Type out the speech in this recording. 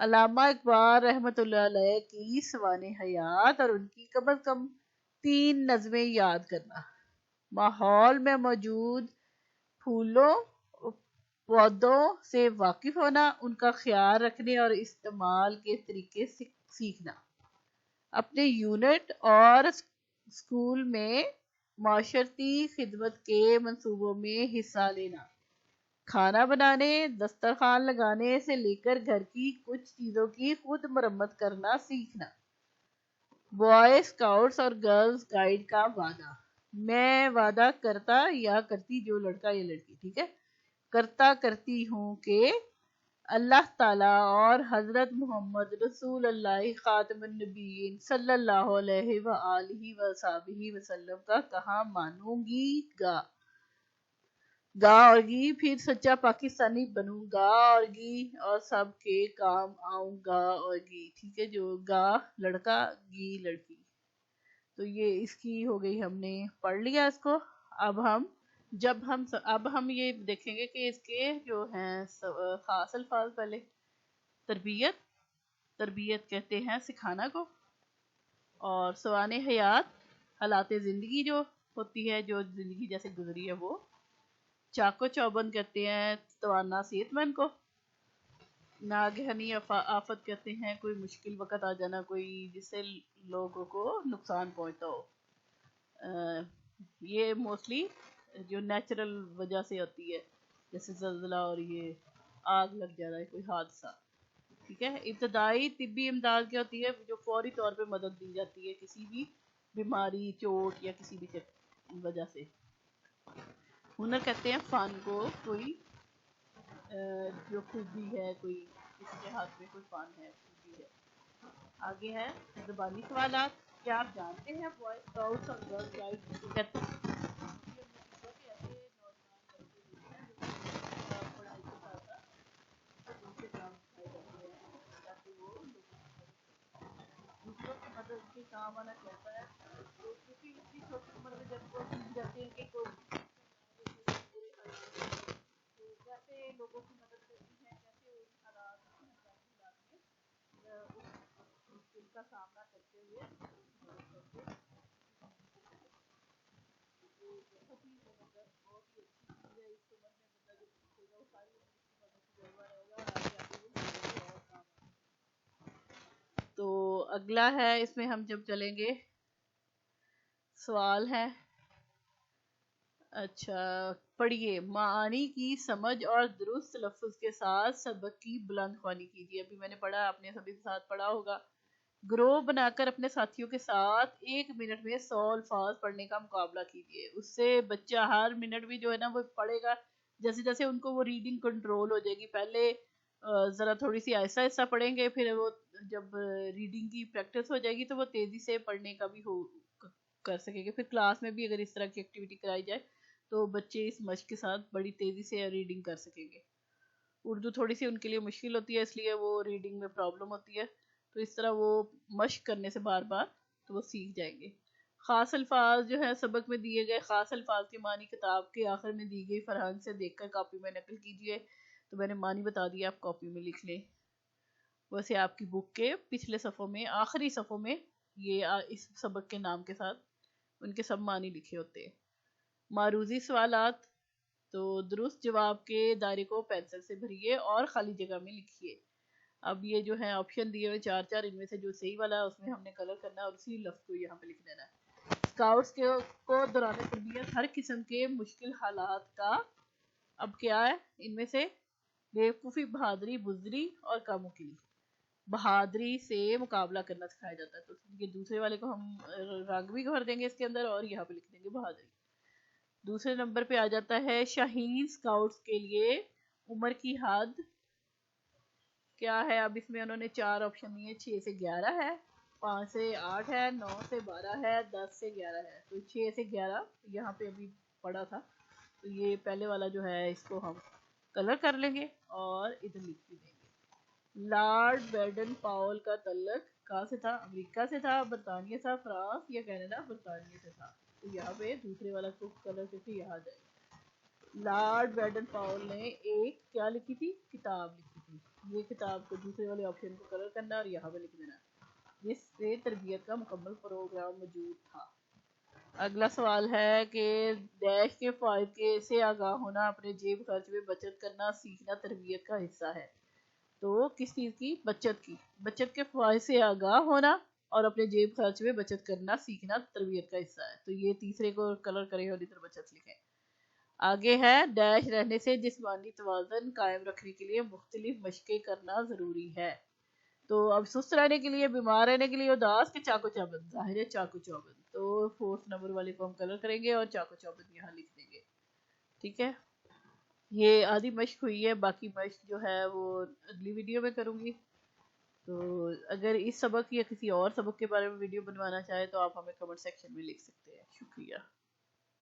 علامہ اقبال رحمۃ اللہ علیہ کی سوانح حیات اور ان کی کم از کم 3 نظمیں یاد کرنا. ماحول میں موجود پھولوں پودوں سے واقف ہونا، ان کا خیال رکھنے اور استعمال کے طریقے سیکھنا. اپنے یونٹ اور اسکول میں معاشرتی خدمت کے منصوبوں میں حصہ لینا. کھانا بنانے، دسترخوان لگانے سے لے کر گھر کی کچھ چیزوں کی خود مرمت کرنا سیکھنا. بوائے اسکاؤٹس اور گرلز گائیڈ کا وعدہ. میں وعدہ کرتا یا کرتی، جو لڑکا یا لڑکی ٹھیک ہے، کرتا کرتی ہوں کہ اللہ تعالیٰ اور حضرت محمد رسول اللہ خاتم النبیین صلی اللہ علیہ وآلہ وصحبہ وسلم کا کہا مانوں گا اور گی، پھر سچا پاکستانی بنوں گا اور گی، اور سب کے کام آؤں گا اور گی. ٹھیک ہے، جو گا لڑکا، گی لڑکی. تو یہ اس کی ہو گئی، ہم نے پڑھ لیا اس کو. اب ہم یہ دیکھیں گے کہ اس کے جو ہیں خاص الفاظ. پہلے تربیت کہتے ہیں سکھانا کو، اور سوانح حیات حالات زندگی جو ہوتی ہے، جو زندگی جیسے گزری ہے وہ. چاق و چوبند کہتے ہیں توانا صحت مند کو. ناگہانی آفت کہتے ہیں کوئی مشکل وقت آ جانا، کوئی جس سے لوگوں کو نقصان پہنچتا ہو. یہ موسٹلی جو نیچرل وجہ سے ہوتی ہے، جیسے زلزلہ اور یہ آگ لگ جانا ہے، کوئی حادثہ. ٹھیک ہے. ابتدائی طبی امداد کیا ہوتی ہے؟ جو فوری طور پہ مدد دی جاتی ہے کسی بھی بیماری، چوٹ یا کسی بھی وجہ سے. ہنر کہتے ہیں فن کو، کوئی جو خوبی ہے، کوئی کسی کے ہاتھ میں کوئی فن ہے، خوبی ہے. آگے ہے زبانی سوالات. کیا آپ جانتے ہیں بوائے اسکاؤٹس اور گرل گائیڈ کہتے ہیں؟ پڑھائی کے ساتھ ساتھ دوسرے کام سکھائے جاتے ہیں تاکہ وہ دوسروں کی مدد کے کام آنا چاہتا ہے. تو کیونکہ اتنی چھوٹی عمر میں جب وہ سیکھ جاتے ہیں کہ کیسے لوگوں کی مدد کرنی ہے، کیسے ان حالات میں اس مشکل کا سامنا کرتے ہوئے مدد کرتے ہیں. بہت ہی بہت ہی اچھی چیز ہے. اس عمر میں بندہ جب سیکھے گا، وہ ساری عمر اس کی مدد تجربہ رہے گا اور آگے آگے وہ اور کام. تو اگلا ہے، اس میں ہم جب چلیں گے سوال ہے. اچھا پڑھیے. معانی کی سمجھ اور درست تلفظ کے ساتھ سبق کی بلند خوانی کیجیے. ابھی میں نے پڑھا، آپ نے سبھی کے ساتھ پڑھا ہوگا. گروہ بنا کر اپنے ساتھیوں کے ساتھ 1 منٹ میں 100 الفاظ پڑھنے کا مقابلہ کیجیے. اس سے بچہ ہر منٹ بھی جو ہے نا وہ پڑھے گا. جیسے جیسے ان کو وہ ریڈنگ کنٹرول ہو جائے گی. پہلے ذرا تھوڑی سی آہستہ آہستہ پڑھیں گے، پھر وہ جب ریڈنگ کی پریکٹس ہو جائے گی تو وہ تیزی سے پڑھنے کا بھی کر سکے گے. پھر کلاس میں بھی اگر اس طرح کی ایکٹیویٹی کرائی جائے تو بچے اس مشق کے ساتھ بڑی تیزی سے ریڈنگ کر سکیں گے. اردو تھوڑی سی ان کے لیے مشکل ہوتی ہے، اس لیے وہ ریڈنگ میں پرابلم ہوتی ہے. تو اس طرح وہ مشق کرنے سے بار بار تو وہ سیکھ جائیں گے. خاص الفاظ جو ہے سبق میں دیے گئے خاص الفاظ کے معنی کتاب کے آخر میں دی گئی فرہنگ سے دیکھ کر کاپی میں نقل کیجیے. تو میں نے معنی بتا دیا، آپ کاپی میں لکھ لیں. ویسے آپ کی بک کے پچھلے صفحوں میں، آخری صفحوں میں یہ اس سبق کے نام کے ساتھ ان کے سب معنی لکھے ہوتے ہیں. معروضی سوالات. تو درست جواب کے دائرے کو پینسل سے بھریے اور خالی جگہ میں لکھیے. اب یہ جو ہے آپشن دیے ہوئے 4 ان میں سے جو صحیح والا ہے اس میں ہم نے کلر کرنا ہے اور اسی لفظ کو یہاں پہ لکھ دینا ہے. اسکاؤٹس کو دوران تربیت ہر قسم کے مشکل حالات کا اب کیا ہے ان میں سے بیوقوفی، بہادری، بزدلی اور کاموکلی. بہادری سے مقابلہ کرنا سکھایا جاتا ہے. تو یہ دوسرے والے کو ہم رنگ بھی بھر دیں گے اس کے اندر اور یہاں پہ لکھ دیں گے بہادری. دوسرے نمبر پہ آ جاتا ہے شاہین اسکاؤٹس کے لیے عمر کی حد کیا ہے. اب اس میں انہوں نے 4 آپشن دیے. 6 سے 11 ہے، 5 سے 8 ہے، 9 سے 12 ہے، 10 سے 11 ہے. تو 6 سے 11 یہاں پہ ابھی پڑھا تھا. تو یہ پہلے والا جو ہے اس کو ہم کلر کر لیں گے اور ادھر لکھ بھی دیں گے. لارڈ بیڈن پاول کا تعلق کہاں سے تھا؟ امریکہ سے تھا، برطانیہ سے، فرانس یا کینیڈا؟ برطانیہ سے تھا. تو یہاں پہ دوسرے والا کو کلر کر کے یہاں جائے. لارڈ بیڈن پاول نے ایک کیا لکھی تھی؟ کتاب لکھی تھی. یہ کتاب کو دوسرے والے آپشن کو کلر کرنا ہے اور یہاں پہ لکھ دینا ہے جس سے تربیت کا مکمل پروگرام موجود تھا۔ اگلا سوال ہے کہ ڈیش کے فائدے سے آگاہ ہونا، اپنے جیب خرچ میں بچت کرنا سیکھنا تربیت کا حصہ ہے۔ تو کس چیز کی؟ بچت کی۔ بچت کے فوائد سے آگاہ ہونا اور اپنے جیب خرچ میں بچت کرنا سیکھنا تربیت کا حصہ ہے۔ تو یہ تیسرے کو کلر کریں اور ادھر بچت لکھیں۔ آگے ہے ڈیش رہنے سے جسمانی توازن قائم رکھنے کے لیے مختلف مشقیں کرنا ضروری ہے۔ تو اب سست رہنے کے لیے، بیمار رہنے کے لیے اداس کے چاقو چوبند، ظاہر ہے چاقو چوبند، تو 4 نمبر والے کو ہم کلر کریں گے اور چاقو چوبند یہاں لکھ دیں گے۔ ٹھیک ہے، یہ آدھی مشق ہوئی ہے، باقی مشق جو ہے وہ اگلی ویڈیو میں کروں گی۔ تو اگر اس سبق یا کسی اور سبق کے بارے میں ویڈیو بنوانا چاہے تو آپ ہمیں کمنٹ سیکشن میں لکھ سکتے ہیں۔ شکریہ۔